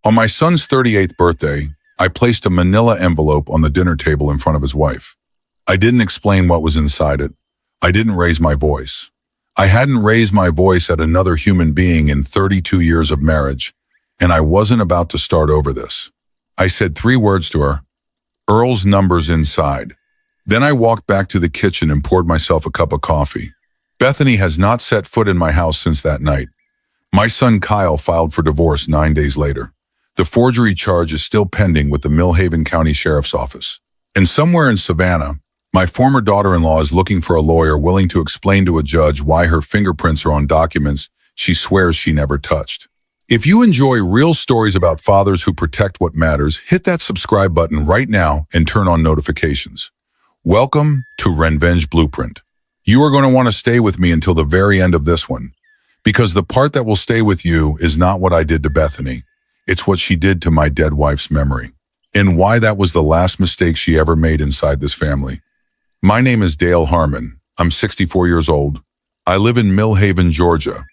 On my son's 38th birthday, I placed a manila envelope on the dinner table in front of his wife. I didn't explain what was inside it. I didn't raise my voice. I hadn't raised my voice at another human being in 32 years of marriage, and I wasn't about to start over this. I said 3 words to her: Earl's number's inside. Then I walked back to the kitchen and poured myself a cup of coffee. Bethany has not set foot in my house since that night. My son Kyle filed for divorce 9 days later. The forgery charge is still pending with the Millhaven County Sheriff's Office. And somewhere in Savannah, my former daughter-in-law is looking for a lawyer willing to explain to a judge why her fingerprints are on documents she swears she never touched. If you enjoy real stories about fathers who protect what matters, hit that subscribe button right now and turn on notifications. Welcome to Revenge Blueprint. You are going to want to stay with me until the very end of this one, because the part that will stay with you is not what I did to Bethany. It's what she did to my dead wife's memory, and why that was the last mistake she ever made inside this family. My name is Dale Harmon. I'm 64 years old. I live in Millhaven, Georgia,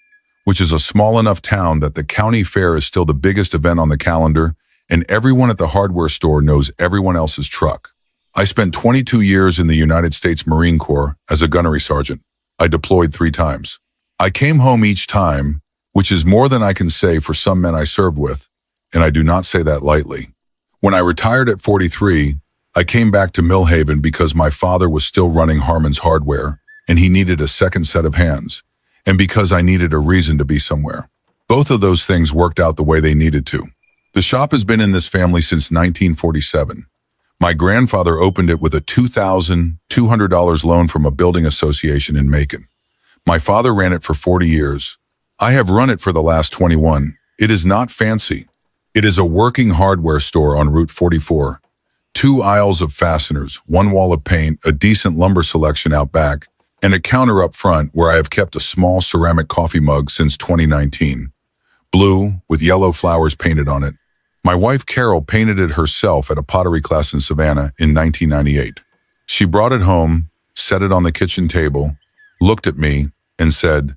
which is a small enough town that the county fair is still the biggest event on the calendar, and everyone at the hardware store knows everyone else's truck. I spent 22 years in the United States Marine Corps as a gunnery sergeant. I deployed 3 times. I came home each time, which is more than I can say for some men I served with, and I do not say that lightly. When I retired at 43, I came back to Millhaven because my father was still running Harmon's Hardware, and he needed a second set of hands, and because I needed a reason to be somewhere. Both of those things worked out the way they needed to. The shop has been in this family since 1947. My grandfather opened it with a $2,200 loan from a building association in Macon. My father ran it for 40 years. I have run it for the last 21. It is not fancy. It is a working hardware store on Route 44. 2 aisles of fasteners, 1 wall of paint, a decent lumber selection out back, and a counter up front where I have kept a small ceramic coffee mug since 2019. Blue, with yellow flowers painted on it. My wife Carol painted it herself at a pottery class in Savannah in 1998. She brought it home, set it on the kitchen table, looked at me, and said,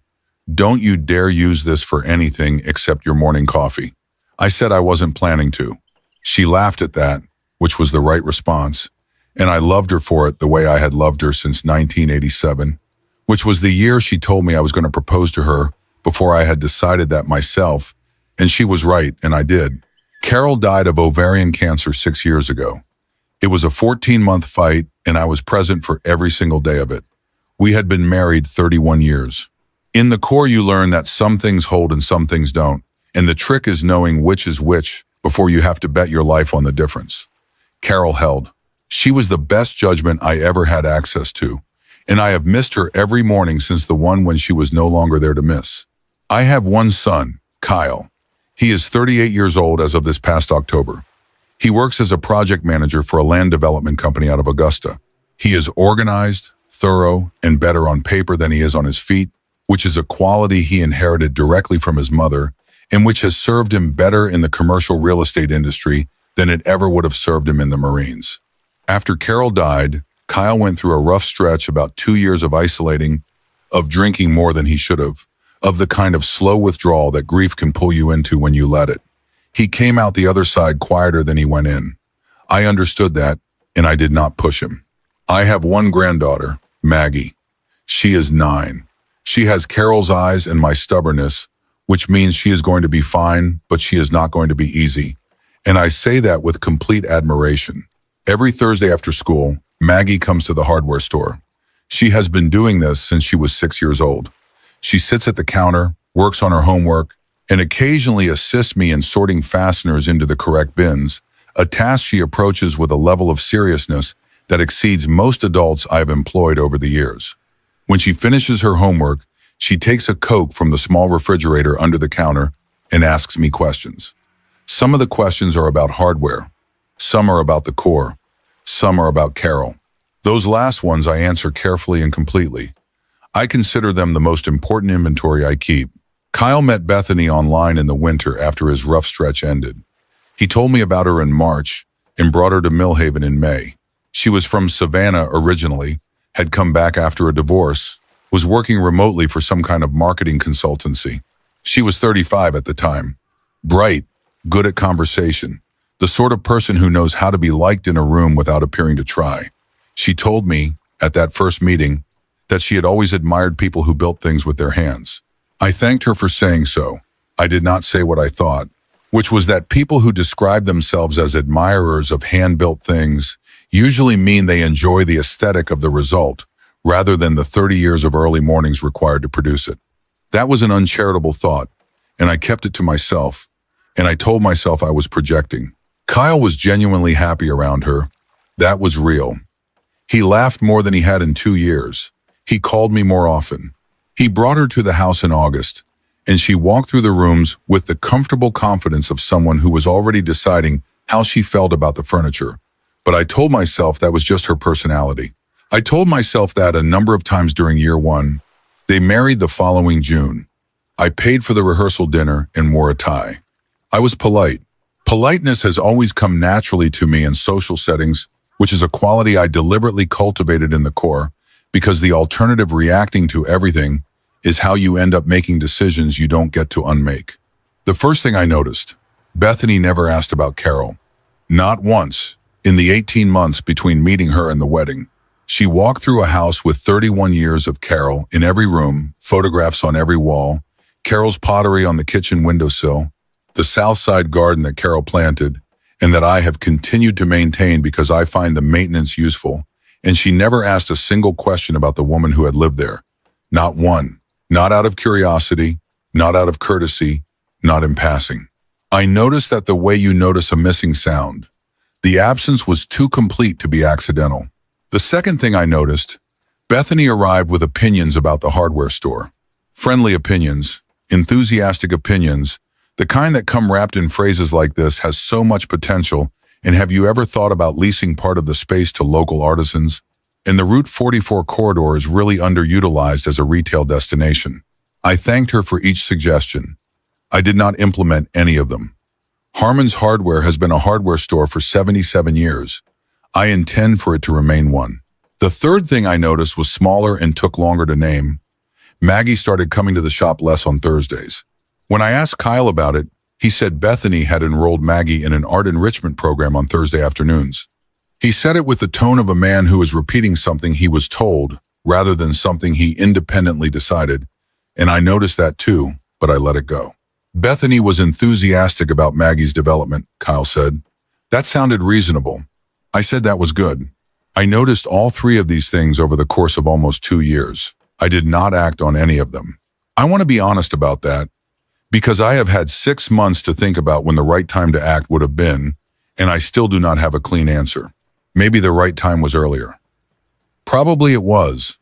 "Don't you dare use this for anything except your morning coffee." I said I wasn't planning to. She laughed at that, which was the right response, and I loved her for it the way I had loved her since 1987, which was the year she told me I was going to propose to her before I had decided that myself, and she was right, and I did. Carol died of ovarian cancer 6 years ago. It was a 14-month fight, and I was present for every single day of it. We had been married 31 years. In the Corps, you learn that some things hold and some things don't, and the trick is knowing which is which before you have to bet your life on the difference. Carol held. She was the best judgment I ever had access to, and I have missed her every morning since the one when she was no longer there to miss. I have one son, Kyle. He is 38 years old as of this past October. He works as a project manager for a land development company out of Augusta. He is organized, thorough, and better on paper than he is on his feet, which is a quality he inherited directly from his mother, and which has served him better in the commercial real estate industry than it ever would have served him in the Marines. After Carol died, Kyle went through a rough stretch, about 2 years of isolating, of drinking more than he should have, of the kind of slow withdrawal that grief can pull you into when you let it. He came out the other side quieter than he went in. I understood that, and I did not push him. I have one granddaughter, Maggie. She is 9. She has Carol's eyes and my stubbornness, which means she is going to be fine, but she is not going to be easy. And I say that with complete admiration. Every Thursday after school, Maggie comes to the hardware store. She has been doing this since she was 6 years old. She sits at the counter, works on her homework, and occasionally assists me in sorting fasteners into the correct bins, a task she approaches with a level of seriousness that exceeds most adults I have employed over the years. When she finishes her homework, she takes a Coke from the small refrigerator under the counter and asks me questions. Some of the questions are about hardware. Some are about the Corps. Some are about Carol. Those last ones I answer carefully and completely. I consider them the most important inventory I keep. Kyle met Bethany online in the winter after his rough stretch ended. He told me about her in March and brought her to Millhaven in May. She was from Savannah originally, had come back after a divorce, was working remotely for some kind of marketing consultancy. She was 35 at the time. Bright, good at conversation, the sort of person who knows how to be liked in a room without appearing to try. She told me, at that first meeting, that she had always admired people who built things with their hands. I thanked her for saying so. I did not say what I thought, which was that people who describe themselves as admirers of hand-built things usually mean they enjoy the aesthetic of the result, rather than the 30 years of early mornings required to produce it. That was an uncharitable thought, and I kept it to myself, and I told myself I was projecting. Kyle was genuinely happy around her. That was real. He laughed more than he had in 2 years. He called me more often. He brought her to the house in August, and she walked through the rooms with the comfortable confidence of someone who was already deciding how she felt about the furniture. But I told myself that was just her personality. I told myself that a number of times during year one. They married the following June. I paid for the rehearsal dinner and wore a tie. I was polite. Politeness has always come naturally to me in social settings, which is a quality I deliberately cultivated in the core, because the alternative reacting to everything is how you end up making decisions you don't get to unmake. The first thing I noticed, Bethany never asked about Carol. Not once, in the 18 months between meeting her and the wedding. She walked through a house with 31 years of Carol in every room, photographs on every wall, Carol's pottery on the kitchen windowsill, the south side garden that Carol planted, and that I have continued to maintain because I find the maintenance useful, and she never asked a single question about the woman who had lived there. Not one. Not out of curiosity, not out of courtesy, not in passing. I noticed that the way you notice a missing sound. The absence was too complete to be accidental. The second thing I noticed, Bethany arrived with opinions about the hardware store. Friendly opinions, enthusiastic opinions, the kind that come wrapped in phrases like this has so much potential, and have you ever thought about leasing part of the space to local artisans? And the Route 44 corridor is really underutilized as a retail destination. I thanked her for each suggestion. I did not implement any of them. Harmon's Hardware has been a hardware store for 77 years. I intend for it to remain one. The third thing I noticed was smaller and took longer to name. Maggie started coming to the shop less on Thursdays. When I asked Kyle about it, he said Bethany had enrolled Maggie in an art enrichment program on Thursday afternoons. He said it with the tone of a man who is repeating something he was told, rather than something he independently decided, and I noticed that too, but I let it go. Bethany was enthusiastic about Maggie's development, Kyle said. That sounded reasonable. I said that was good. I noticed all three of these things over the course of almost 2 years. I did not act on any of them. I want to be honest about that, because I have had 6 months to think about when the right time to act would have been, and I still do not have a clean answer. Maybe the right time was earlier. Probably it was.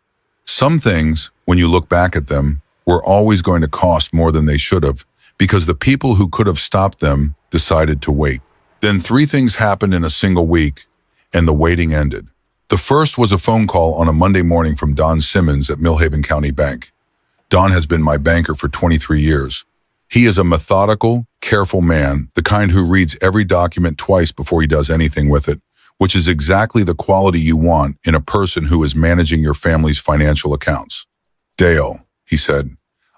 Some things, when you look back at them, were always going to cost more than they should have, because the people who could have stopped them decided to wait. Then 3 things happened in a single week, and the waiting ended. The first was a phone call on a Monday morning from Don Simmons at Millhaven County Bank. Don has been my banker for 23 years. He is a methodical, careful man, the kind who reads every document twice before he does anything with it, which is exactly the quality you want in a person who is managing your family's financial accounts. Dale, he said,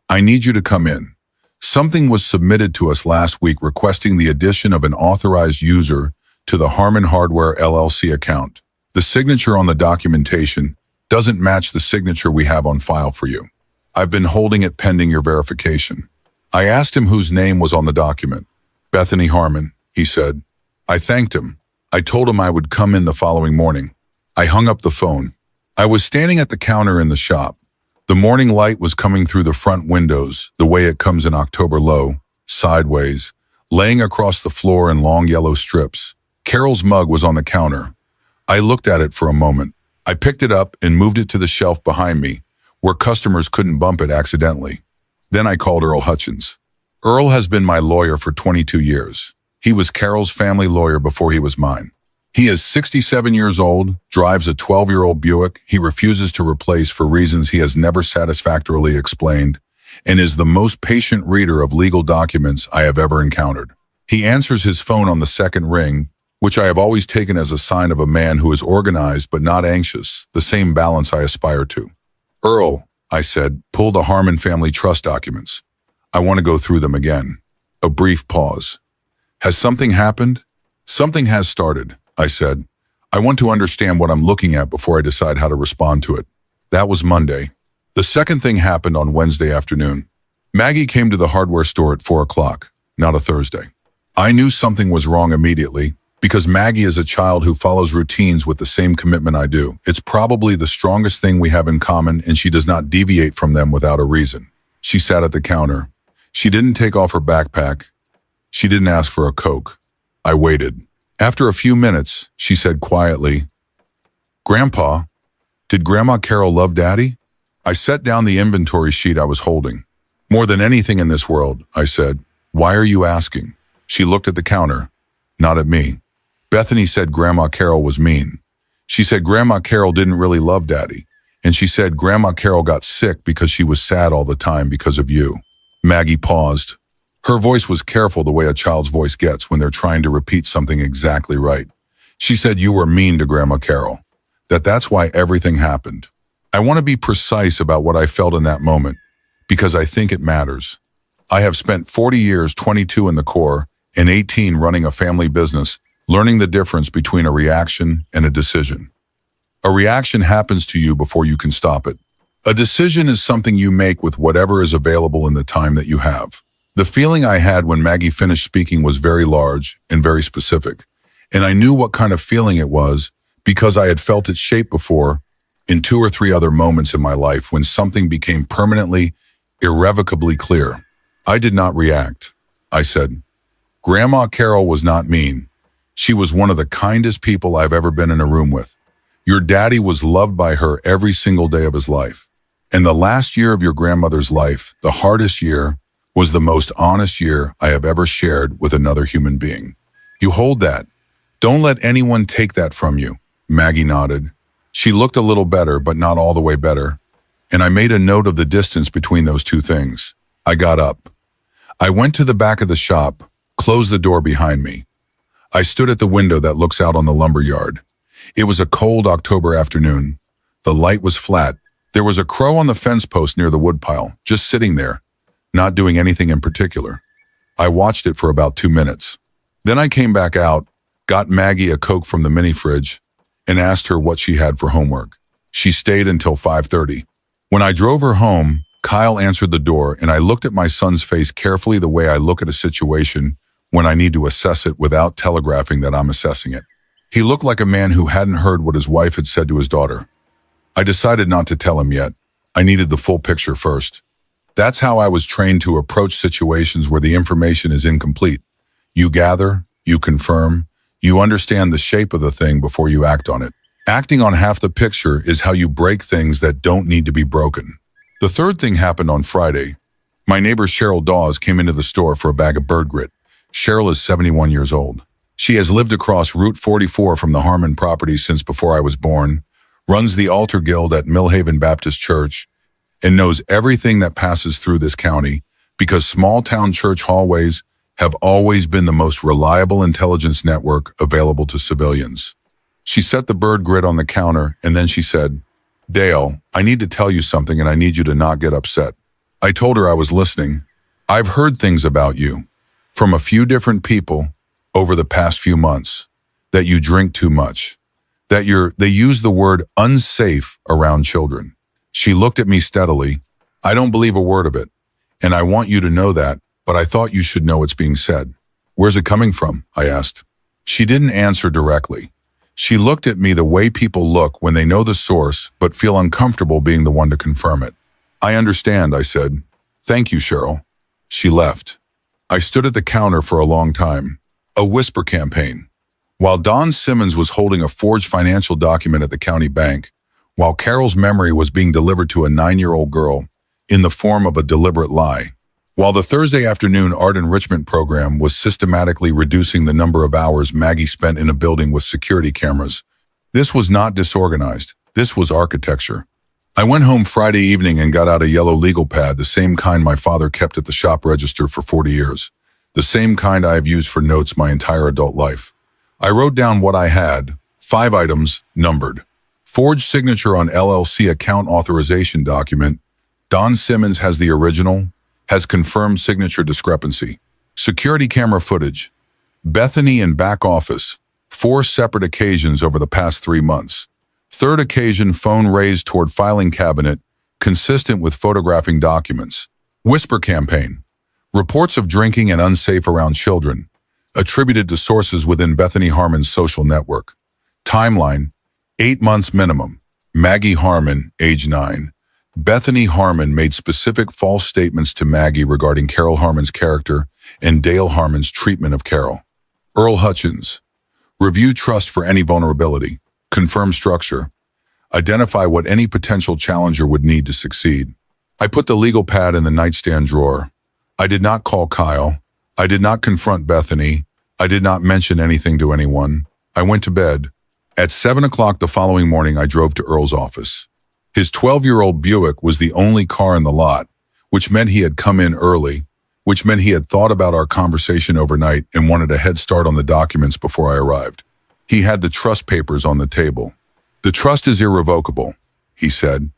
I need you to come in. Something was submitted to us last week requesting the addition of an authorized user to the Harmon Hardware LLC account. The signature on the documentation doesn't match the signature we have on file for you. I've been holding it pending your verification. I asked him whose name was on the document. Bethany Harmon, he said. I thanked him. I told him I would come in the following morning. I hung up the phone. I was standing at the counter in the shop. The morning light was coming through the front windows, the way it comes in October low, sideways, laying across the floor in long yellow strips. Carol's mug was on the counter. I looked at it for a moment. I picked it up and moved it to the shelf behind me, where customers couldn't bump it accidentally. Then I called Earl Hutchins. Earl has been my lawyer for 22 years. He was Carol's family lawyer before he was mine. He is 67 years old, drives a 12-year-old Buick he refuses to replace for reasons he has never satisfactorily explained, and is the most patient reader of legal documents I have ever encountered. He answers his phone on the second ring, which I have always taken as a sign of a man who is organized but not anxious, the same balance I aspire to. Earl, I said, pull the Harmon family trust documents. I want to go through them again. A brief pause. Has something happened? Something has started, I said. I want to understand what I'm looking at before I decide how to respond to it. That was Monday. The second thing happened on Wednesday afternoon. Maggie came to the hardware store at 4 o'clock, not a Thursday. I knew something was wrong immediately because Maggie is a child who follows routines with the same commitment I do. It's probably the strongest thing we have in common, and she does not deviate from them without a reason. She sat at the counter. She didn't take off her backpack. She didn't ask for a Coke. I waited. After a few minutes, she said quietly, "Grandpa, did Grandma Carol love Daddy?" I set down the inventory sheet I was holding. "More than anything in this world," I said. "Why are you asking?" She looked at the counter, not at me. Bethany said Grandma Carol was mean. She said Grandma Carol didn't really love Daddy. And she said Grandma Carol got sick because she was sad all the time because of you. Maggie paused. Her voice was careful the way a child's voice gets when they're trying to repeat something exactly right. She said you were mean to Grandma Carol. That's why everything happened. I want to be precise about what I felt in that moment, because I think it matters. I have spent 40 years, 22 in the Corps, and 18 running a family business, learning the difference between a reaction and a decision. A reaction happens to you before you can stop it. A decision is something you make with whatever is available in the time that you have. The feeling I had when Maggie finished speaking was very large and very specific, and I knew what kind of feeling it was because I had felt it shape before in 2 or 3 other moments in my life when something became permanently, irrevocably clear. I did not react. I said, Grandma Carol was not mean. She was one of the kindest people I've ever been in a room with. Your daddy was loved by her every single day of his life. And the last year of your grandmother's life, the hardest year, was the most honest year I have ever shared with another human being. You hold that. Don't let anyone take that from you. Maggie nodded. She looked a little better, but not all the way better. And I made a note of the distance between those two things. I got up. I went to the back of the shop, closed the door behind me. I stood at the window that looks out on the lumber yard. It was a cold October afternoon. The light was flat. There was a crow on the fence post near the woodpile, just sitting there, not doing anything in particular. I watched it for about 2 minutes. Then I came back out, got Maggie a Coke from the mini fridge, and asked her what she had for homework. She stayed until 5:30. When I drove her home, Kyle answered the door, and I looked at my son's face carefully the way I look at a situation when I need to assess it without telegraphing that I'm assessing it. He looked like a man who hadn't heard what his wife had said to his daughter. I decided not to tell him yet. I needed the full picture first. That's how I was trained to approach situations where the information is incomplete. You gather, you confirm, you understand the shape of the thing before you act on it. Acting on half the picture is how you break things that don't need to be broken. The third thing happened on Friday. My neighbor Cheryl Dawes came into the store for a bag of bird grit. Cheryl is 71 years old. She has lived across Route 44 from the Harmon property since before I was born, runs the Altar Guild at Millhaven Baptist Church, and knows everything that passes through this county because small-town church hallways have always been the most reliable intelligence network available to civilians. She set the bird grit on the counter, and then she said, Dale, I need to tell you something, and I need you to not get upset. I told her I was listening. I've heard things about you from a few different people over the past few months, that you drink too much, that they use the word unsafe around children. She looked at me steadily. I don't believe a word of it, and I want you to know that, but I thought you should know it's being said. Where's it coming from? I asked. She didn't answer directly. She looked at me the way people look when they know the source but feel uncomfortable being the one to confirm it. I understand, I said. Thank you, Cheryl. She left. I stood at the counter for a long time. A whisper campaign. While Don Simmons was holding a forged financial document at the county bank, while Carol's memory was being delivered to a 9-year-old girl in the form of a deliberate lie. While the Thursday afternoon art enrichment program was systematically reducing the number of hours Maggie spent in a building with security cameras, this was not disorganized. This was architecture. I went home Friday evening and got out a yellow legal pad, the same kind my father kept at the shop register for 40 years. The same kind I have used for notes my entire adult life. I wrote down what I had, 5 items, numbered. Forged signature on LLC account authorization document. Don Simmons has the original, has confirmed signature discrepancy. Security camera footage. Bethany in back office, 4 separate occasions over the past 3 months. Third occasion, phone raised toward filing cabinet, consistent with photographing documents. Whisper campaign. Reports of drinking and unsafe around children, attributed to sources within Bethany Harmon's social network. Timeline, 8 months minimum. Maggie Harmon, age 9. Bethany Harmon made specific false statements to Maggie regarding Carol Harmon's character and Dale Harmon's treatment of Carol. Earl Hutchins. Review trust for any vulnerability. Confirm structure. Identify what any potential challenger would need to succeed. I put the legal pad in the nightstand drawer. I did not call Kyle. I did not confront Bethany. I did not mention anything to anyone. I went to bed. At 7 o'clock the following morning, I drove to Earl's office. His 12-year-old Buick was the only car in the lot, which meant he had come in early, which meant he had thought about our conversation overnight and wanted a head start on the documents before I arrived. He had the trust papers on the table. "The trust is irrevocable," he said.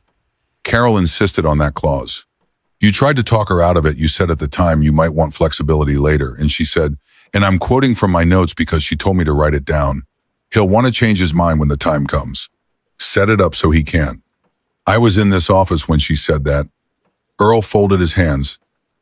Carol insisted on that clause. "You tried to talk her out of it. You said at the time you might want flexibility later." And she said, and I'm quoting from my notes because she told me to write it down, "He'll want to change his mind when the time comes. Set it up so he can't." I was in this office when she said that. Earl folded his hands.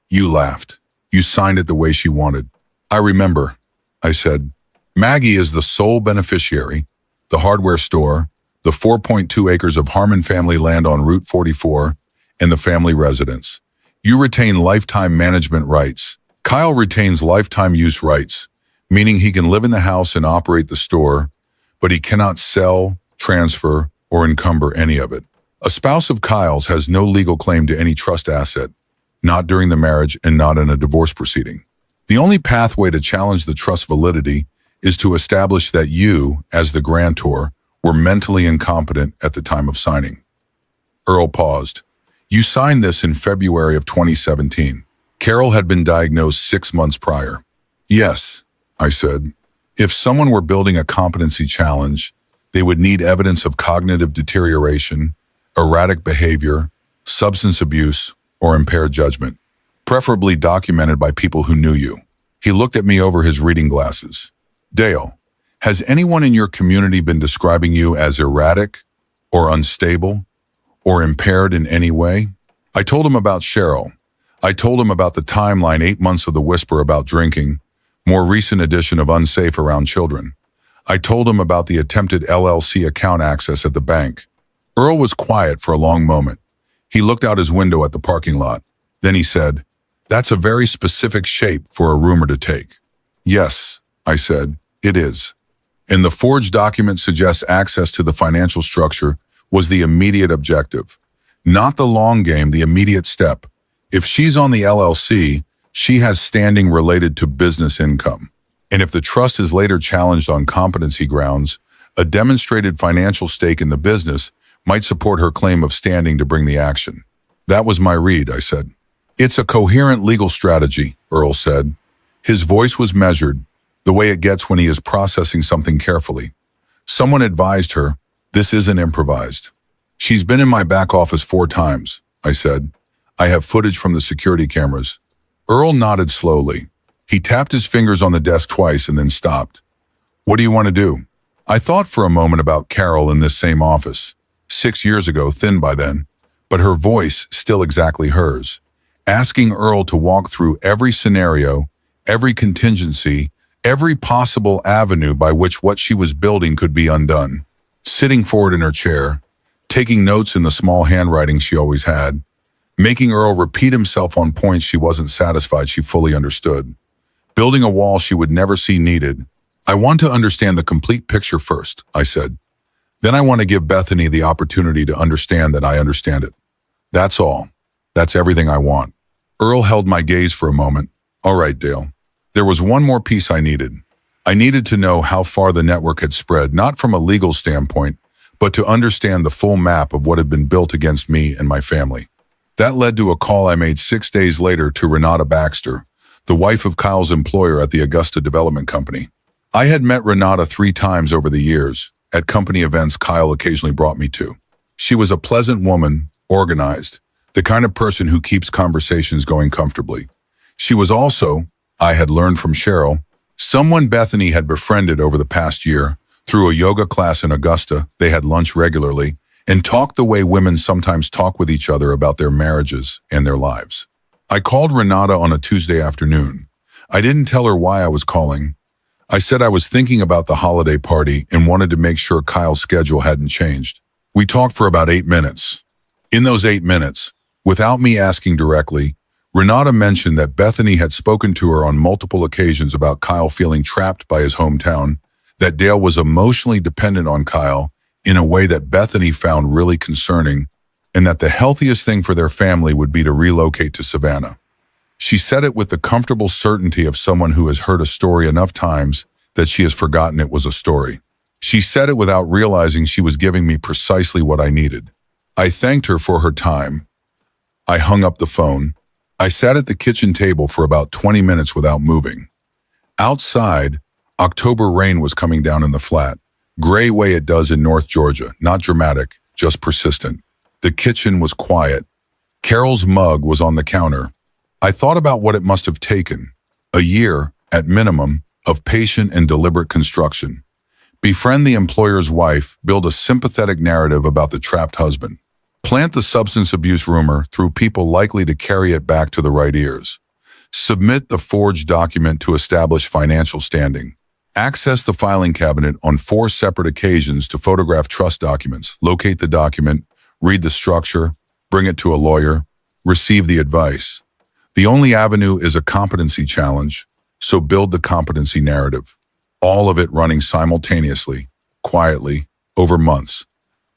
"You laughed. You signed it the way she wanted." "I remember," I said. "Maggie is the sole beneficiary, the hardware store, the 4.2 acres of Harmon family land on Route 44, and the family residence. You retain lifetime management rights. Kyle retains lifetime use rights, meaning he can live in the house and operate the store, but he cannot sell, transfer, or encumber any of it. A spouse of Kyle's has no legal claim to any trust asset, not during the marriage and not in a divorce proceeding. The only pathway to challenge the trust validity is to establish that you, as the grantor, were mentally incompetent at the time of signing." Earl paused. "You signed this in February of 2017. Carol had been diagnosed 6 months prior." "Yes," I said. "If someone were building a competency challenge, they would need evidence of cognitive deterioration, erratic behavior, substance abuse, or impaired judgment, preferably documented by people who knew you." He looked at me over his reading glasses. "Dale, has anyone in your community been describing you as erratic, or unstable, or impaired in any way?" I told him about Cheryl. I told him about the timeline, 8 months of the whisper about drinking, more recent edition of unsafe around children. I told him about the attempted LLC account access at the bank. Earl was quiet for a long moment. He looked out his window at the parking lot. Then he said, "That's a very specific shape for a rumor to take." "Yes," I said, "it is. And the forged document suggests access to the financial structure was the immediate objective. Not the long game, the immediate step. If she's on the LLC, she has standing related to business income. And if the trust is later challenged on competency grounds, a demonstrated financial stake in the business might support her claim of standing to bring the action." "That was my read," I said. "It's a coherent legal strategy," Earl said. His voice was measured, the way it gets when he is processing something carefully. "Someone advised her, this isn't improvised." "She's been in my back office 4 times, I said. "I have footage from the security cameras." Earl nodded slowly. He tapped his fingers on the desk twice and then stopped. "What do you want to do?" I thought for a moment about Carol in this same office. 6 years ago, thin by then, but her voice still exactly hers. Asking Earl to walk through every scenario, every contingency, every possible avenue by which what she was building could be undone. Sitting forward in her chair, taking notes in the small handwriting she always had, making Earl repeat himself on points she wasn't satisfied she fully understood. Building a wall she would never see needed. "I want to understand the complete picture first," I said. "Then I want to give Bethany the opportunity to understand that I understand it. That's all. That's everything I want." Earl held my gaze for a moment. "All right, Dale. There was one more piece I needed. I needed to know how far the network had spread, not from a legal standpoint, but to understand the full map of what had been built against me and my family." That led to a call I made 6 days later to Renata Baxter, the wife of Kyle's employer at the Augusta Development Company. I had met Renata 3 times over the years, at company events Kyle occasionally brought me to. She was a pleasant woman, organized, the kind of person who keeps conversations going comfortably. She was also, I had learned from Cheryl, Someone Bethany had befriended over the past year. Through a yoga class in Augusta, they had lunch regularly and talked the way women sometimes talk with each other about their marriages and their lives. I called Renata on a Tuesday afternoon. I didn't tell her why I was calling. I said I was thinking about the holiday party and wanted to make sure Kyle's schedule hadn't changed. We talked for about 8 minutes. In those 8 minutes, without me asking directly, Renata mentioned that Bethany had spoken to her on multiple occasions about Kyle feeling trapped by his hometown, that Dale was emotionally dependent on Kyle in a way that Bethany found really concerning, and that the healthiest thing for their family would be to relocate to Savannah. She said it with the comfortable certainty of someone who has heard a story enough times that she has forgotten it was a story. She said it without realizing she was giving me precisely what I needed. I thanked her for her time. I hung up the phone. I sat at the kitchen table for about 20 minutes without moving. Outside, October rain was coming down in the flat, gray way it does in North Georgia, not dramatic, just persistent. The kitchen was quiet. Carol's mug was on the counter. I thought about what it must have taken, a year, at minimum, of patient and deliberate construction. Befriend the employer's wife, build a sympathetic narrative about the trapped husband. Plant the substance abuse rumor through people likely to carry it back to the right ears. Submit the forged document to establish financial standing. Access the filing cabinet on 4 separate occasions to photograph trust documents, locate the document, read the structure, bring it to a lawyer, receive the advice. The only avenue is a competency challenge, so build the competency narrative. All of it running simultaneously, quietly, over months,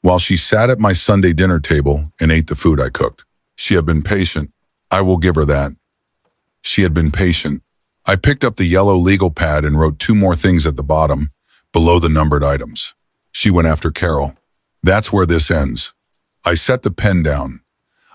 while she sat at my Sunday dinner table and ate the food I cooked. She had been patient. I will give her that. She had been patient. I picked up the yellow legal pad and wrote 2 more things at the bottom, below the numbered items. She went after Carol. That's where this ends. I set the pen down.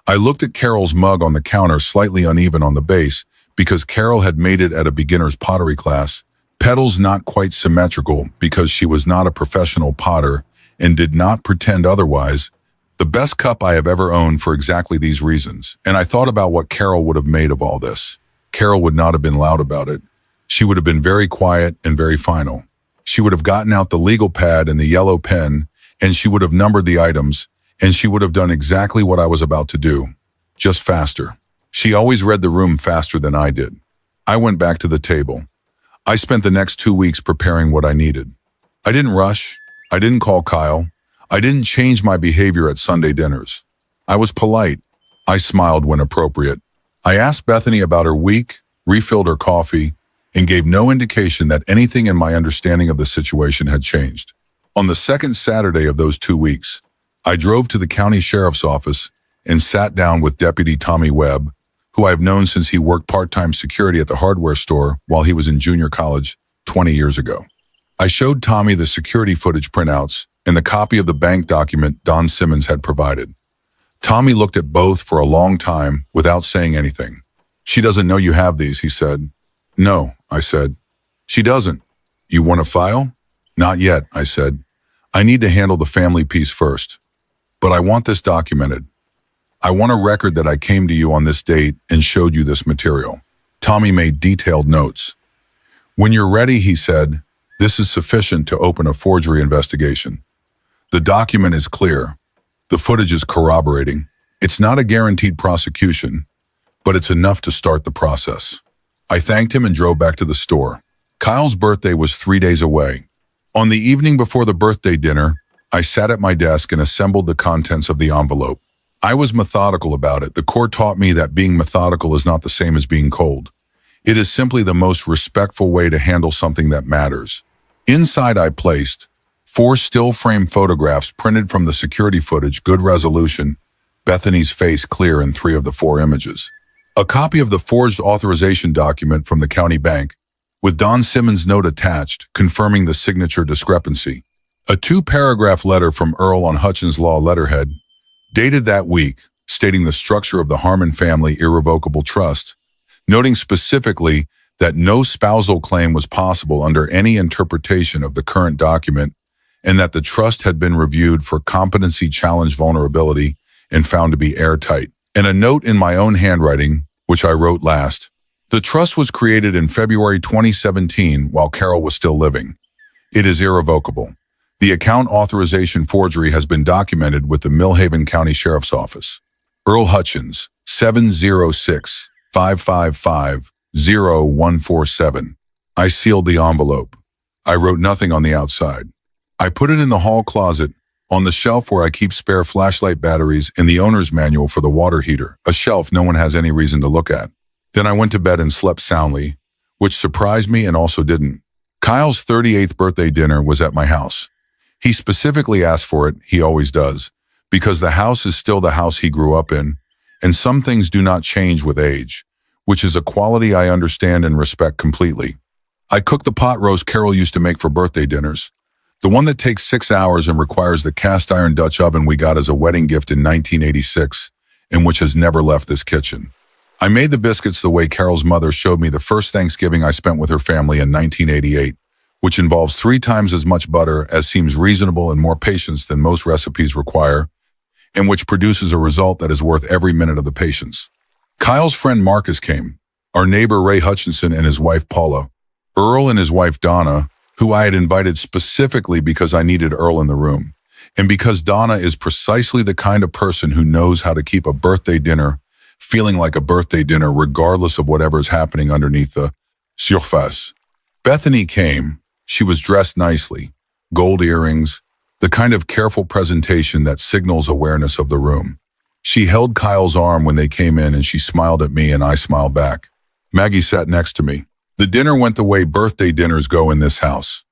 I looked at Carol's mug on the counter, slightly uneven on the base, because Carol had made it at a beginner's pottery class, petals not quite symmetrical because she was not a professional potter and did not pretend otherwise. The best cup I have ever owned for exactly these reasons, and I thought about what Carol would have made of all this. Carol would not have been loud about it. She would have been very quiet and very final. She would have gotten out the legal pad and the yellow pen, and she would have numbered the items, and she would have done exactly what I was about to do, just faster. She always read the room faster than I did. I went back to the table. I spent the next 2 weeks preparing what I needed. I didn't rush. I didn't call Kyle. I didn't change my behavior at Sunday dinners. I was polite. I smiled when appropriate. I asked Bethany about her week, refilled her coffee, and gave no indication that anything in my understanding of the situation had changed. On the second Saturday of those 2 weeks, I drove to the county sheriff's office and sat down with Deputy Tommy Webb, who I have known since he worked part-time security at the hardware store while he was in junior college 20 years ago. I showed Tommy the security footage printouts and the copy of the bank document Don Simmons had provided. Tommy looked at both for a long time without saying anything. "She doesn't know you have these," he said. "No," I said. "She doesn't. You want a file?" "Not yet," I said. "I need to handle the family piece first. But I want this documented. I want a record that I came to you on this date and showed you this material." Tommy made detailed notes. "When you're ready," he said, "this is sufficient to open a forgery investigation. The document is clear. The footage is corroborating. It's not a guaranteed prosecution, but it's enough to start the process." I thanked him and drove back to the store. Kyle's birthday was 3 days away. On the evening before the birthday dinner, I sat at my desk and assembled the contents of the envelope. I was methodical about it. The Corps taught me that being methodical is not the same as being cold. It is simply the most respectful way to handle something that matters. Inside I placed 4 still-frame photographs printed from the security footage, good resolution, Bethany's face clear in 3 of the 4 images. A copy of the forged authorization document from the county bank, with Don Simmons' note attached, confirming the signature discrepancy. A 2-paragraph letter from Earl on Hutchins Law letterhead, dated that week, stating the structure of the Harmon family irrevocable trust, noting specifically that no spousal claim was possible under any interpretation of the current document, and that the trust had been reviewed for competency challenge vulnerability and found to be airtight. And a note in my own handwriting, which I wrote last, The trust was created in February 2017 while Carol was still living. It is irrevocable. The account authorization forgery has been documented with the Millhaven County Sheriff's Office. Earl Hutchins, 706-555-0147. I sealed the envelope. I wrote nothing on the outside. I put it in the hall closet, on the shelf where I keep spare flashlight batteries and the owner's manual for the water heater, a shelf no one has any reason to look at. Then I went to bed and slept soundly, which surprised me and also didn't. Kyle's 38th birthday dinner was at my house. He specifically asked for it, he always does, because the house is still the house he grew up in, and some things do not change with age, which is a quality I understand and respect completely. I cooked the pot roast Carol used to make for birthday dinners, the one that takes 6 hours and requires the cast iron Dutch oven we got as a wedding gift in 1986, and which has never left this kitchen. I made the biscuits the way Carol's mother showed me the first Thanksgiving I spent with her family in 1988, which involves 3 times as much butter as seems reasonable and more patience than most recipes require, and which produces a result that is worth every minute of the patience. Kyle's friend Marcus came, our neighbor Ray Hutchinson and his wife Paula, Earl and his wife Donna, who I had invited specifically because I needed Earl in the room, and because Donna is precisely the kind of person who knows how to keep a birthday dinner feeling like a birthday dinner regardless of whatever is happening underneath the surface. Bethany came. She was dressed nicely, gold earrings, the kind of careful presentation that signals awareness of the room. She held Kyle's arm when they came in and she smiled at me and I smiled back. Maggie sat next to me. The dinner went the way birthday dinners go in this house.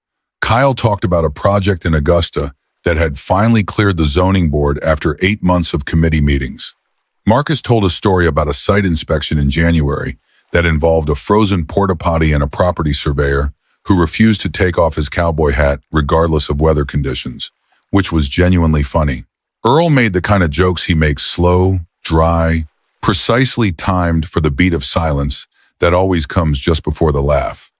Kyle talked about a project in Augusta that had finally cleared the zoning board after 8 months of committee meetings. Marcus told a story about a site inspection in January that involved a frozen porta potty and a property surveyor who refused to take off his cowboy hat regardless of weather conditions, which was genuinely funny. Earl made the kind of jokes he makes, slow, dry, precisely timed for the beat of silence that always comes just before the laugh.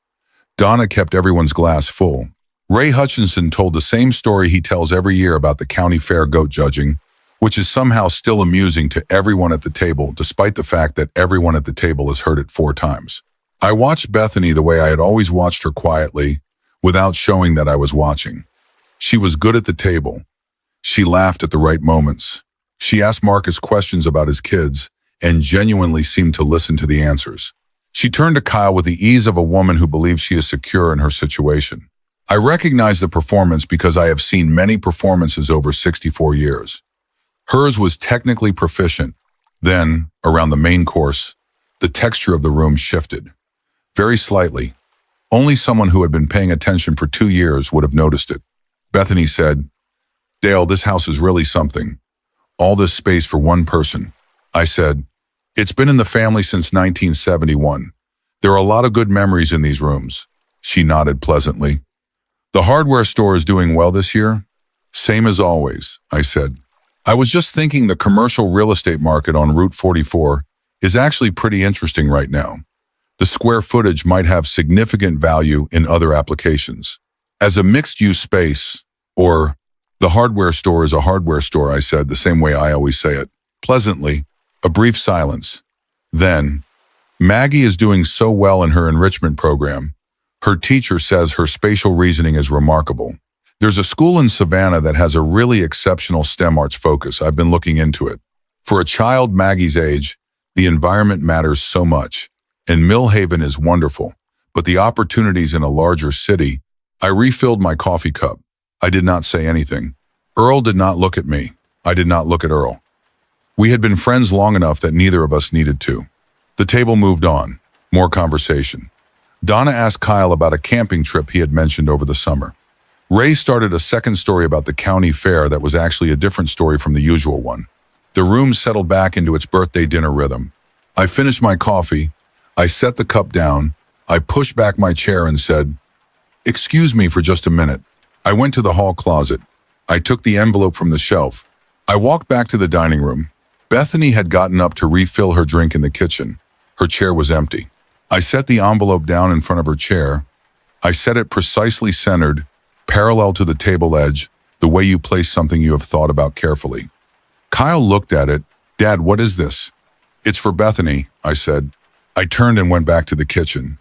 Donna kept everyone's glass full. Ray Hutchinson told the same story he tells every year about the county fair goat judging, which is somehow still amusing to everyone at the table, despite the fact that everyone at the table has heard it 4 times. I watched Bethany the way I had always watched her, quietly, without showing that I was watching. She was good at the table. She laughed at the right moments. She asked Marcus questions about his kids and genuinely seemed to listen to the answers. She turned to Kyle with the ease of a woman who believes she is secure in her situation. I recognize the performance because I have seen many performances over 64 years. Hers was technically proficient. Then, around the main course, the texture of the room shifted. Very slightly. Only someone who had been paying attention for 2 years would have noticed it. Bethany said, "Dale, this house is really something. All this space for one person." I said, "It's been in the family since 1971. There are a lot of good memories in these rooms." She nodded pleasantly. "The hardware store is doing well this year?" "Same as always," I said. "I was just thinking the commercial real estate market on Route 44 is actually pretty interesting right now. The square footage might have significant value in other applications. As a mixed-use space, or the hardware store is a hardware store," I said, the same way I always say it. Pleasantly, a brief silence. Then, "Maggie is doing so well in her enrichment program. Her teacher says her spatial reasoning is remarkable. There's a school in Savannah that has a really exceptional STEM arts focus. I've been looking into it. For a child Maggie's age, the environment matters so much, and Millhaven is wonderful, but the opportunities in a larger city." I refilled my coffee cup. I did not say anything. Earl did not look at me. I did not look at Earl. We had been friends long enough that neither of us needed to. The table moved on. More conversation. Donna asked Kyle about a camping trip he had mentioned over the summer. Ray started a second story about the county fair that was actually a different story from the usual one. The room settled back into its birthday dinner rhythm. I finished my coffee. I set the cup down. I pushed back my chair and said, "Excuse me for just a minute." I went to the hall closet. I took the envelope from the shelf. I walked back to the dining room. Bethany had gotten up to refill her drink in the kitchen. Her chair was empty. I set the envelope down in front of her chair. I set it precisely centered, parallel to the table edge, the way you place something you have thought about carefully. Kyle looked at it. "Dad, what is this?" "It's for Bethany," I said. I turned and went back to the kitchen.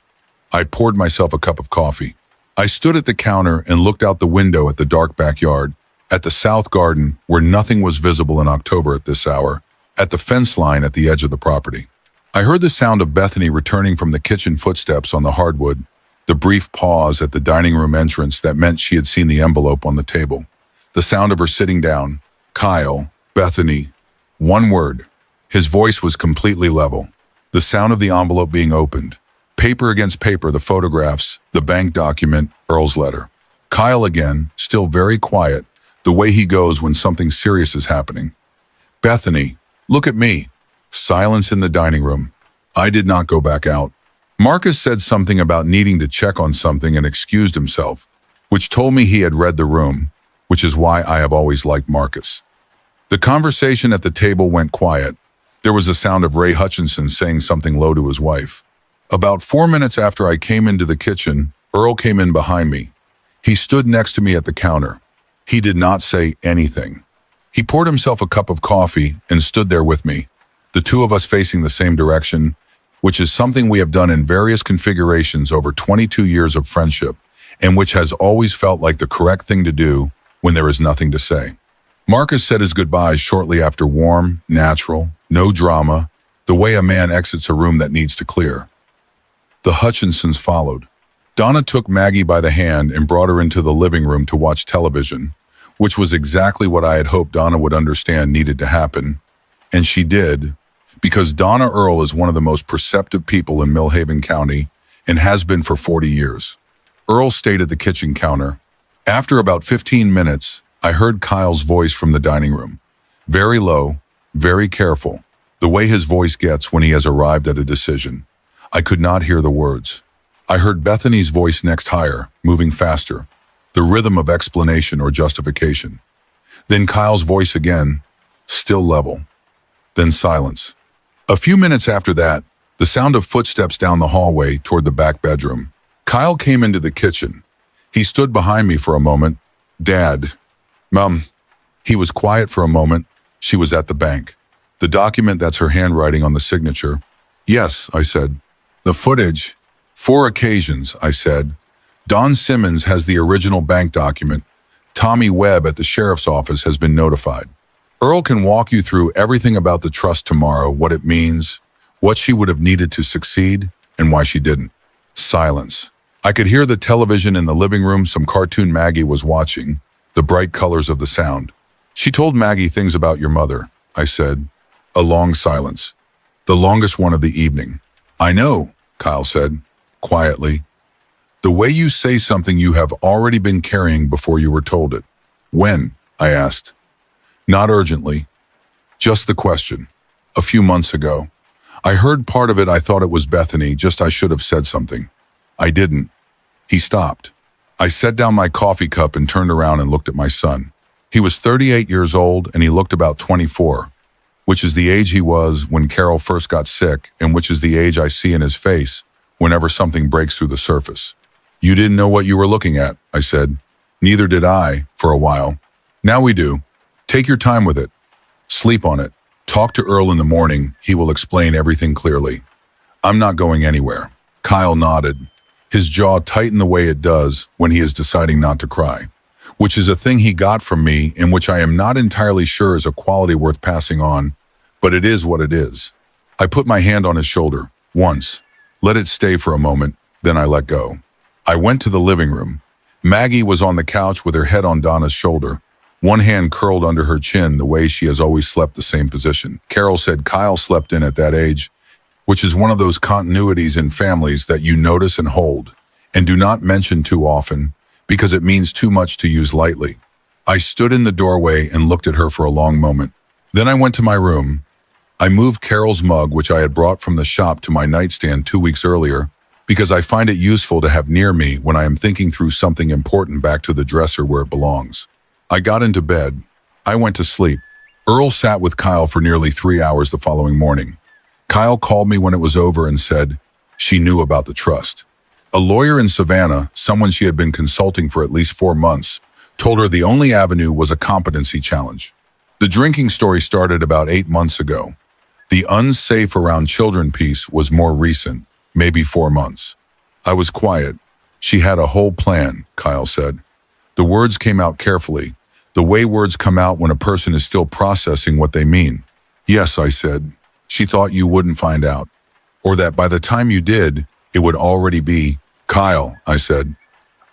I poured myself a cup of coffee. I stood at the counter and looked out the window at the dark backyard, at the south garden where nothing was visible in October at this hour, at the fence line at the edge of the property. I heard the sound of Bethany returning from the kitchen footsteps on the hardwood, the brief pause at the dining room entrance that meant she had seen the envelope on the table, the sound of her sitting down. Kyle, Bethany, one word. His voice was completely level. The sound of the envelope being opened. Paper against paper, the photographs, the bank document, Earl's letter. Kyle again, still very quiet, the way he goes when something serious is happening. Bethany, look at me. Silence in the dining room. I did not go back out. Marcus said something about needing to check on something and excused himself, which told me he had read the room, which is why I have always liked Marcus. The conversation at the table went quiet. There was the sound of Ray Hutchinson saying something low to his wife. About 4 minutes after I came into the kitchen, Earl came in behind me. He stood next to me at the counter. He did not say anything. He poured himself a cup of coffee and stood there with me, the two of us facing the same direction, which is something we have done in various configurations over 22 years of friendship, and which has always felt like the correct thing to do when there is nothing to say. Marcus said his goodbyes shortly after, warm, natural, no drama, the way a man exits a room that needs to clear. The Hutchinsons followed. Donna took Maggie by the hand and brought her into the living room to watch television, which was exactly what I had hoped Donna would understand needed to happen. And she did, because Donna Earl is one of the most perceptive people in Millhaven County and has been for 40 years. Earl stayed at the kitchen counter. After about 15 minutes, I heard Kyle's voice from the dining room. Very low, very careful, the way his voice gets when he has arrived at a decision. I could not hear the words. I heard Bethany's voice next higher, moving faster, the rhythm of explanation or justification. Then Kyle's voice again, still level. Then silence. A few minutes after that, the sound of footsteps down the hallway toward the back bedroom. Kyle came into the kitchen. He stood behind me for a moment. Dad. Mom. He was quiet for a moment. She was at the bank. The document, that's her handwriting on the signature. Yes, I said. The footage. 4 occasions, I said. Don Simmons has the original bank document. Tommy Webb at the sheriff's office has been notified. Earl can walk you through everything about the trust tomorrow, what it means, what she would have needed to succeed, and why she didn't. Silence. I could hear the television in the living room. Some cartoon Maggie was watching, the bright colors of the sound. She told Maggie things about your mother, I said. A long silence. The longest one of the evening. I know, Kyle said, quietly. The way you say something you have already been carrying before you were told it. When? I asked. Not urgently. Just the question. A few months ago. I heard part of it. I thought it was Bethany, just I should have said something. I didn't. He stopped. I set down my coffee cup and turned around and looked at my son. He was 38 years old and he looked about 24, which is the age he was when Carol first got sick and which is the age I see in his face whenever something breaks through the surface. You didn't know what you were looking at, I said. Neither did I, for a while. Now we do. Take your time with it. Sleep on it. Talk to Earl in the morning. He will explain everything clearly. I'm not going anywhere. Kyle nodded. His jaw tightened the way it does when he is deciding not to cry, which is a thing he got from me and which I am not entirely sure is a quality worth passing on, but it is what it is. I put my hand on his shoulder, once, let it stay for a moment, then I let go. I went to the living room. Maggie was on the couch with her head on Donna's shoulder, one hand curled under her chin the way she has always slept the same position. Carol said Kyle slept in at that age, which is one of those continuities in families that you notice and hold, and do not mention too often, because it means too much to use lightly. I stood in the doorway and looked at her for a long moment. Then I went to my room. I moved Carol's mug, which I had brought from the shop, to my nightstand 2 weeks earlier, because I find it useful to have near me when I am thinking through something important, back to the dresser where it belongs. I got into bed. I went to sleep. Earl sat with Kyle for nearly 3 hours the following morning. Kyle called me when it was over and said she knew about the trust. A lawyer in Savannah, someone she had been consulting for at least 4 months, told her the only avenue was a competency challenge. The drinking story started about 8 months ago. The unsafe around children piece was more recent, maybe 4 months. I was quiet. She had a whole plan, Kyle said. The words came out carefully, the way words come out when a person is still processing what they mean. Yes, I said. She thought you wouldn't find out. Or that by the time you did, it would already be. Kyle, I said,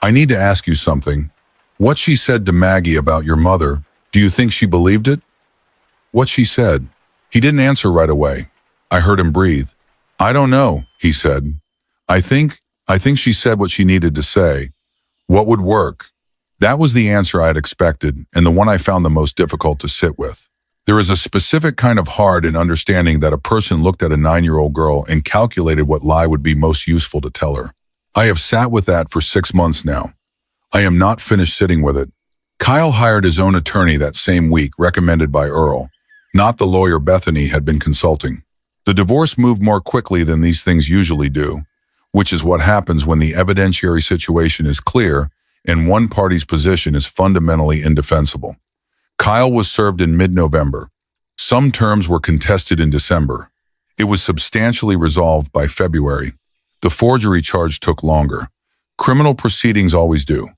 I need to ask you something. What she said to Maggie about your mother, do you think she believed it? What she said. He didn't answer right away. I heard him breathe. I don't know, he said. I think she said what she needed to say. What would work? That was the answer I had expected, and the one I found the most difficult to sit with. There is a specific kind of hard in understanding that a person looked at a 9-year-old girl and calculated what lie would be most useful to tell her. I have sat with that for 6 months now. I am not finished sitting with it. Kyle hired his own attorney that same week, recommended by Earl, not the lawyer Bethany had been consulting. The divorce moved more quickly than these things usually do, which is what happens when the evidentiary situation is clear and one party's position is fundamentally indefensible. Kyle was served in mid-November. Some terms were contested in December. It was substantially resolved by February. The forgery charge took longer. Criminal proceedings always do.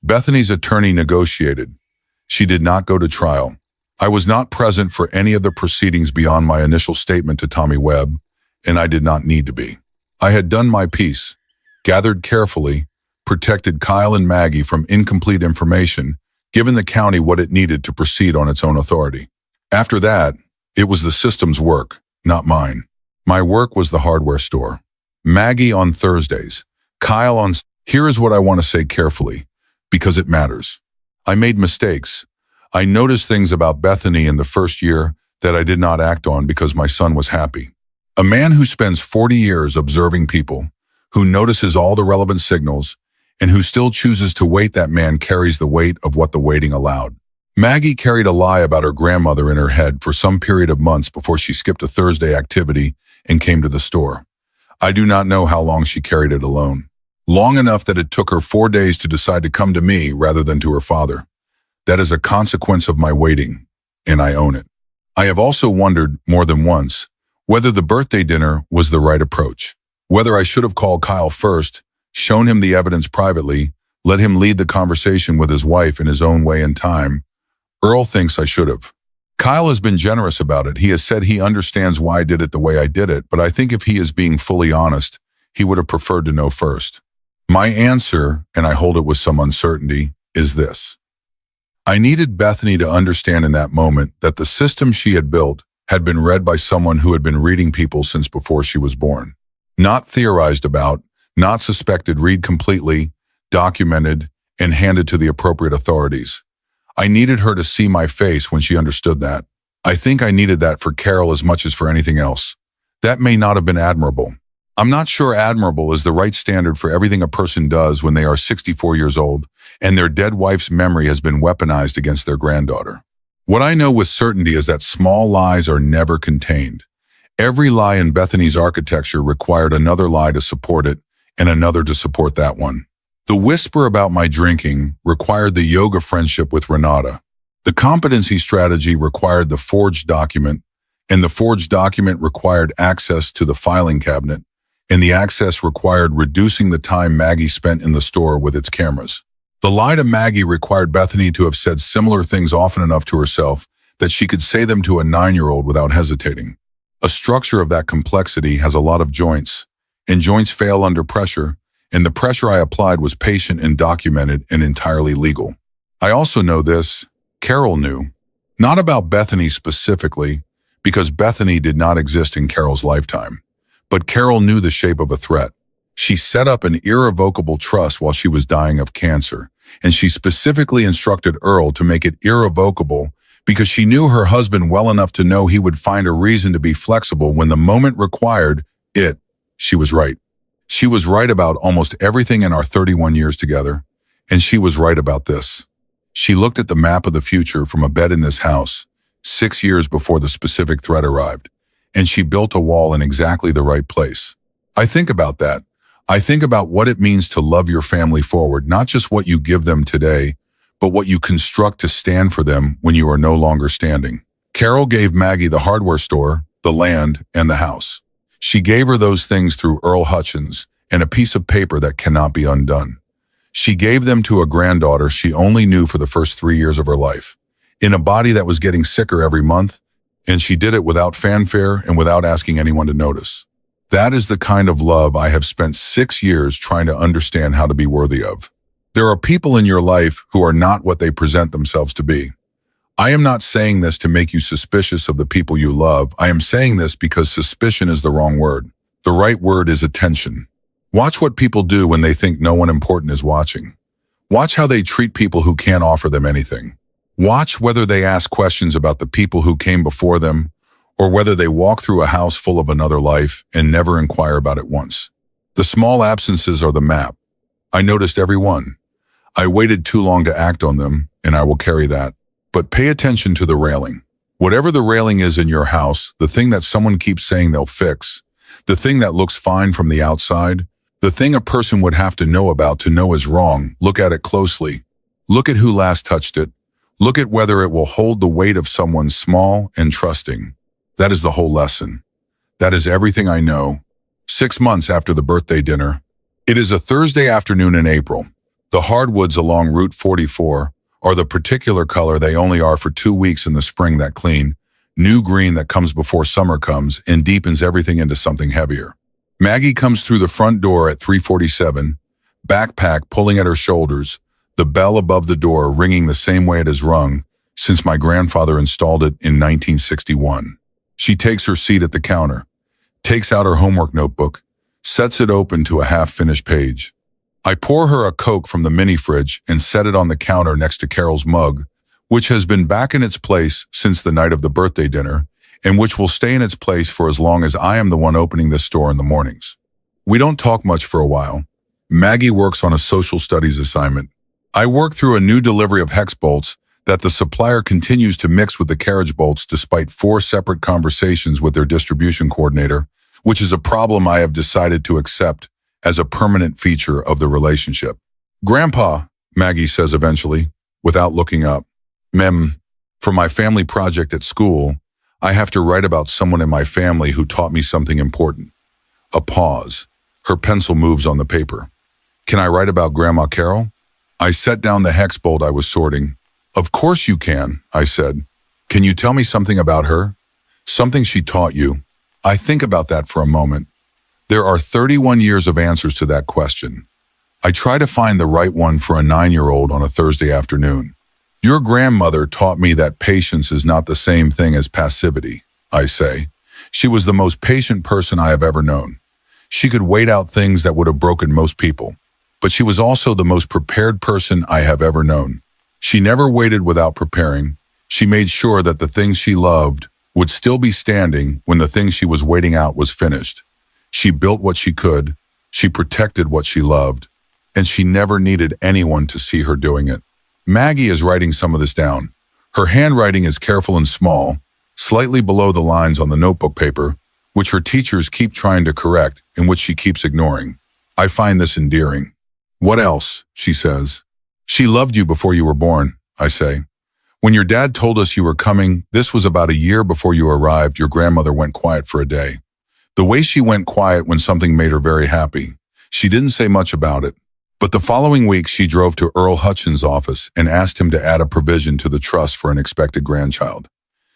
Bethany's attorney negotiated. She did not go to trial. I was not present for any of the proceedings beyond my initial statement to Tommy Webb, and I did not need to be. I had done my piece, gathered carefully, protected Kyle and Maggie from incomplete information, given the county what it needed to proceed on its own authority. After that, it was the system's work, not mine. My work was the hardware store. Maggie on Thursdays, Kyle on... Here is what I want to say carefully, because it matters. I made mistakes. I noticed things about Bethany in the first year that I did not act on because my son was happy. A man who spends 40 years observing people, who notices all the relevant signals, and who still chooses to wait, that man carries the weight of what the waiting allowed. Maggie carried a lie about her grandmother in her head for some period of months before she skipped a Thursday activity and came to the store. I do not know how long she carried it alone. Long enough that it took her 4 days to decide to come to me rather than to her father. That is a consequence of my waiting, and I own it. I have also wondered more than once whether the birthday dinner was the right approach, whether I should have called Kyle first, shown him the evidence privately, let him lead the conversation with his wife in his own way and time. Earl thinks I should have. Kyle has been generous about it. He has said he understands why I did it the way I did it, but I think if he is being fully honest, he would have preferred to know first. My answer, and I hold it with some uncertainty, is this. I needed Bethany to understand in that moment that the system she had built had been read by someone who had been reading people since before she was born. Not theorized about, not suspected, read completely, documented, and handed to the appropriate authorities. I needed her to see my face when she understood that. I think I needed that for Carol as much as for anything else. That may not have been admirable. I'm not sure admirable is the right standard for everything a person does when they are 64 years old and their dead wife's memory has been weaponized against their granddaughter. What I know with certainty is that small lies are never contained. Every lie in Bethany's architecture required another lie to support it and another to support that one. The whisper about my drinking required the yoga friendship with Renata. The competency strategy required the forged document, and the forged document required access to the filing cabinet, and the access required reducing the time Maggie spent in the store with its cameras. The lie to Maggie required Bethany to have said similar things often enough to herself that she could say them to a 9-year-old without hesitating. A structure of that complexity has a lot of joints, and joints fail under pressure, and the pressure I applied was patient and documented and entirely legal. I also know this, Carol knew, not about Bethany specifically, because Bethany did not exist in Carol's lifetime, but Carol knew the shape of a threat. She set up an irrevocable trust while she was dying of cancer, and she specifically instructed Earl to make it irrevocable because she knew her husband well enough to know he would find a reason to be flexible when the moment required it. She was right. She was right about almost everything in our 31 years together, and she was right about this. She looked at the map of the future from a bed in this house, 6 years before the specific threat arrived, and she built a wall in exactly the right place. I think about that. I think about what it means to love your family forward, not just what you give them today, but what you construct to stand for them when you are no longer standing. Carol gave Maggie the hardware store, the land, and the house. She gave her those things through Earl Hutchins and a piece of paper that cannot be undone. She gave them to a granddaughter she only knew for the first 3 years of her life, in a body that was getting sicker every month, and she did it without fanfare and without asking anyone to notice. That is the kind of love I have spent 6 years trying to understand how to be worthy of. There are people in your life who are not what they present themselves to be. I am not saying this to make you suspicious of the people you love. I am saying this because suspicion is the wrong word. The right word is attention. Watch what people do when they think no one important is watching. Watch how they treat people who can't offer them anything. Watch whether they ask questions about the people who came before them, or whether they walk through a house full of another life and never inquire about it once. The small absences are the map. I noticed every one. I waited too long to act on them, and I will carry that. But pay attention to the railing. Whatever the railing is in your house, the thing that someone keeps saying they'll fix, the thing that looks fine from the outside, the thing a person would have to know about to know is wrong, look at it closely. Look at who last touched it. Look at whether it will hold the weight of someone small and trusting. That is the whole lesson. That is everything I know. 6 months after the birthday dinner. It is a Thursday afternoon in April. The hardwoods along Route 44 are the particular color they only are for 2 weeks in the spring, that clean, new green that comes before summer comes and deepens everything into something heavier. Maggie comes through the front door at 3:47, backpack pulling at her shoulders, the bell above the door ringing the same way it has rung since my grandfather installed it in 1961. She takes her seat at the counter, takes out her homework notebook, sets it open to a half-finished page. I pour her a Coke from the mini fridge and set it on the counter next to Carol's mug, which has been back in its place since the night of the birthday dinner, and which will stay in its place for as long as I am the one opening this store in the mornings. We don't talk much for a while. Maggie works on a social studies assignment. I work through a new delivery of hex bolts that the supplier continues to mix with the carriage bolts despite 4 separate conversations with their distribution coordinator, which is a problem I have decided to accept as a permanent feature of the relationship. "Grandpa," Maggie says eventually, without looking up. For my family project at school, I have to write about someone in my family who taught me something important." A pause. Her pencil moves on the paper. "Can I write about Grandma Carol?" I set down the hex bolt I was sorting. "Of course you can," I said. "Can you tell me something about her? Something she taught you?" I think about that for a moment. There are 31 years of answers to that question. I try to find the right one for a 9-year-old on a Thursday afternoon. "Your grandmother taught me that patience is not the same thing as passivity," I say. "She was the most patient person I have ever known. She could wait out things that would have broken most people. But she was also the most prepared person I have ever known. She never waited without preparing. She made sure that the things she loved would still be standing when the thing she was waiting out was finished. She built what she could, she protected what she loved, and she never needed anyone to see her doing it." Maggie is writing some of this down. Her handwriting is careful and small, slightly below the lines on the notebook paper, which her teachers keep trying to correct and which she keeps ignoring. I find this endearing. "What else?" she says. "She loved you before you were born," I say. "When your dad told us you were coming, this was about a year before you arrived, your grandmother went quiet for a day. The way she went quiet when something made her very happy. She didn't say much about it. But the following week she drove to Earl Hutchins' office and asked him to add a provision to the trust for an expected grandchild.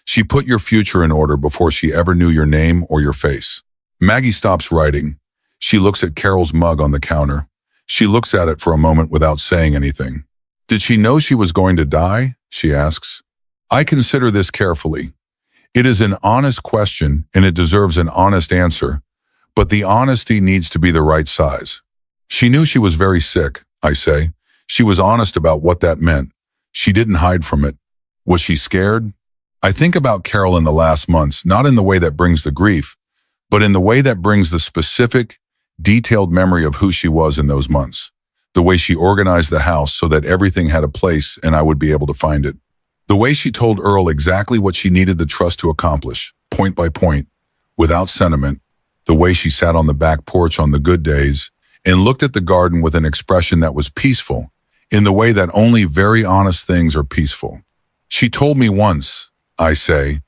She put your future in order before she ever knew your name or your face." Maggie stops writing. She looks at Carol's mug on the counter. She looks at it for a moment without saying anything. "Did she know she was going to die?" she asks. I consider this carefully. It is an honest question and it deserves an honest answer, but the honesty needs to be the right size. "She knew she was very sick," I say. "She was honest about what that meant. She didn't hide from it." "Was she scared?" I think about Carol in the last months, not in the way that brings the grief, but in the way that brings the specific, detailed memory of who she was in those months. The way she organized the house so that everything had a place and I would be able to find it. The way she told Earl exactly what she needed the trust to accomplish, point by point, without sentiment. The way she sat on the back porch on the good days and looked at the garden with an expression that was peaceful, in the way that only very honest things are peaceful. "She told me once," I say,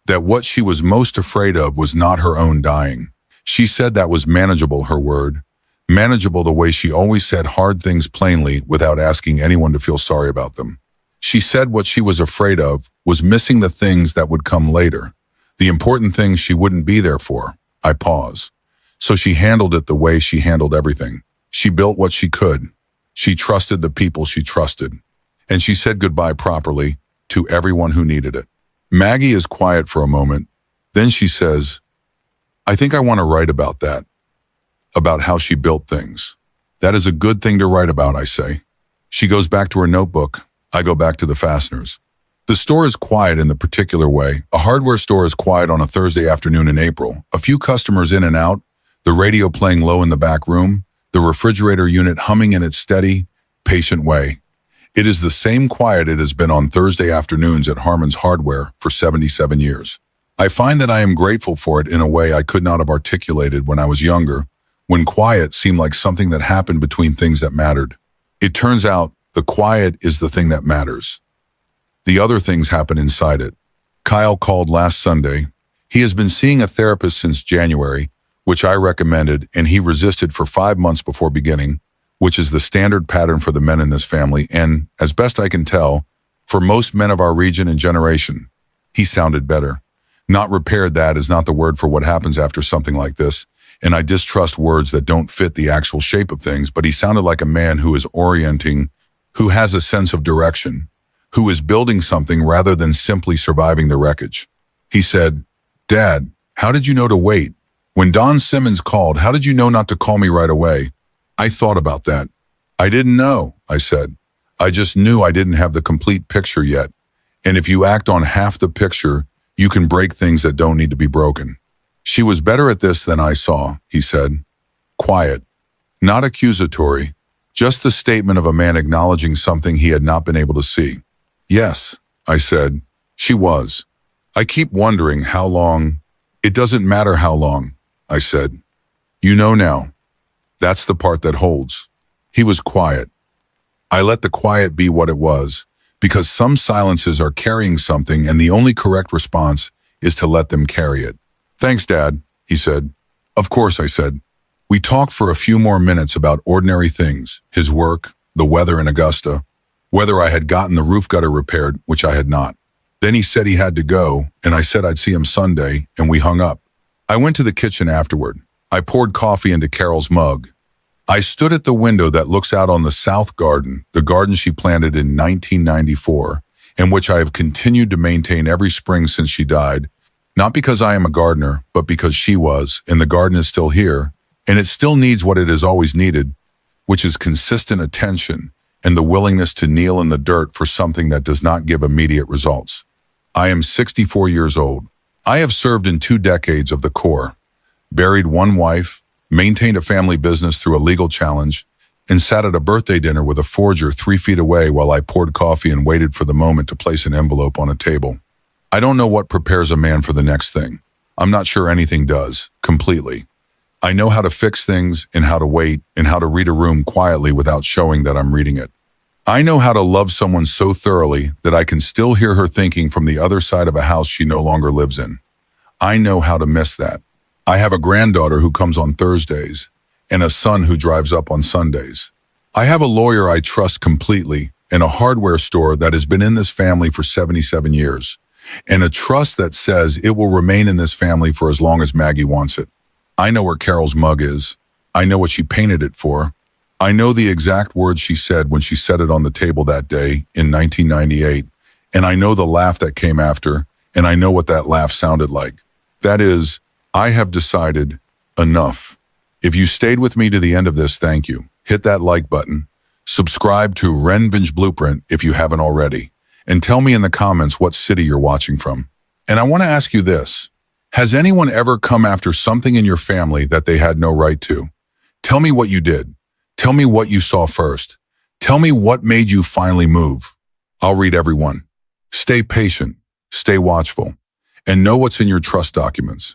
that what she was most afraid of was not her own dying. She said that was manageable, her word. Manageable the way she always said hard things plainly without asking anyone to feel sorry about them. She said what she was afraid of was missing the things that would come later, the important things she wouldn't be there for. I pause. So she handled it the way she handled everything. She built what she could. She trusted the people she trusted. And she said goodbye properly to everyone who needed it. Maggie is quiet for a moment. Then she says, I think I want to write about that, about how she built things. That is a good thing to write about, I say. She goes back to her notebook. I go back to the fasteners. The store is quiet in the particular way. A hardware store is quiet on a Thursday afternoon in April. A few customers in and out, the radio playing low in the back room, the refrigerator unit humming in its steady, patient way. It is the same quiet it has been on Thursday afternoons at Harmon's Hardware for 77 years. I find that I am grateful for it in a way I could not have articulated when I was younger, when quiet seemed like something that happened between things that mattered. It turns out the quiet is the thing that matters. The other things happen inside it. Kyle called last Sunday. He has been seeing a therapist since January, which I recommended, and he resisted for 5 months before beginning, which is the standard pattern for the men in this family and, as best I can tell, for most men of our region and generation. He sounded better. Not repaired, that is not the word for what happens after something like this, and I distrust words that don't fit the actual shape of things, but he sounded like a man who is orienting, who has a sense of direction, who is building something rather than simply surviving the wreckage. He said, Dad, how did you know to wait? When Don Simmons called, how did you know not to call me right away? I thought about that. I didn't know, I said. I just knew I didn't have the complete picture yet. And if you act on half the picture, you can break things that don't need to be broken. She was better at this than I saw, he said. Quiet. Not accusatory. Just the statement of a man acknowledging something he had not been able to see. Yes, I said. She was. I keep wondering how long. It doesn't matter how long, I said. You know now. That's the part that holds. He was quiet. I let the quiet be what it was, because some silences are carrying something and the only correct response is to let them carry it. Thanks, Dad, he said. Of course, I said. We talked for a few more minutes about ordinary things, his work, the weather in Augusta, whether I had gotten the roof gutter repaired, which I had not. Then he said he had to go, and I said I'd see him Sunday, and we hung up. I went to the kitchen afterward. I poured coffee into Carol's mug. I stood at the window that looks out on the south garden, the garden she planted in 1994, and which I have continued to maintain every spring since she died, not because I am a gardener, but because she was, and the garden is still here, and it still needs what it has always needed, which is consistent attention and the willingness to kneel in the dirt for something that does not give immediate results. I am 64 years old. I have served in 2 decades of the Corps, buried 1 wife, maintained a family business through a legal challenge, and sat at a birthday dinner with a forger 3 feet away while I poured coffee and waited for the moment to place an envelope on a table. I don't know what prepares a man for the next thing. I'm not sure anything does, completely. I know how to fix things and how to wait and how to read a room quietly without showing that I'm reading it. I know how to love someone so thoroughly that I can still hear her thinking from the other side of a house she no longer lives in. I know how to miss that. I have a granddaughter who comes on Thursdays and a son who drives up on Sundays. I have a lawyer I trust completely and a hardware store that has been in this family for 77 years, and a trust that says it will remain in this family for as long as Maggie wants it. I know where Carol's mug is. I know what she painted it for. I know the exact words she said when she set it on the table that day in 1998, and I know the laugh that came after, and I know what that laugh sounded like. That is, I have decided enough. If you stayed with me to the end of this, thank you. Hit that like button. Subscribe to Revenge Blueprint if you haven't already, and tell me in the comments what city you're watching from. And I want to ask you this. Has anyone ever come after something in your family that they had no right to? Tell me what you did. Tell me what you saw first. Tell me what made you finally move. I'll read everyone. Stay patient, stay watchful, and know what's in your trust documents.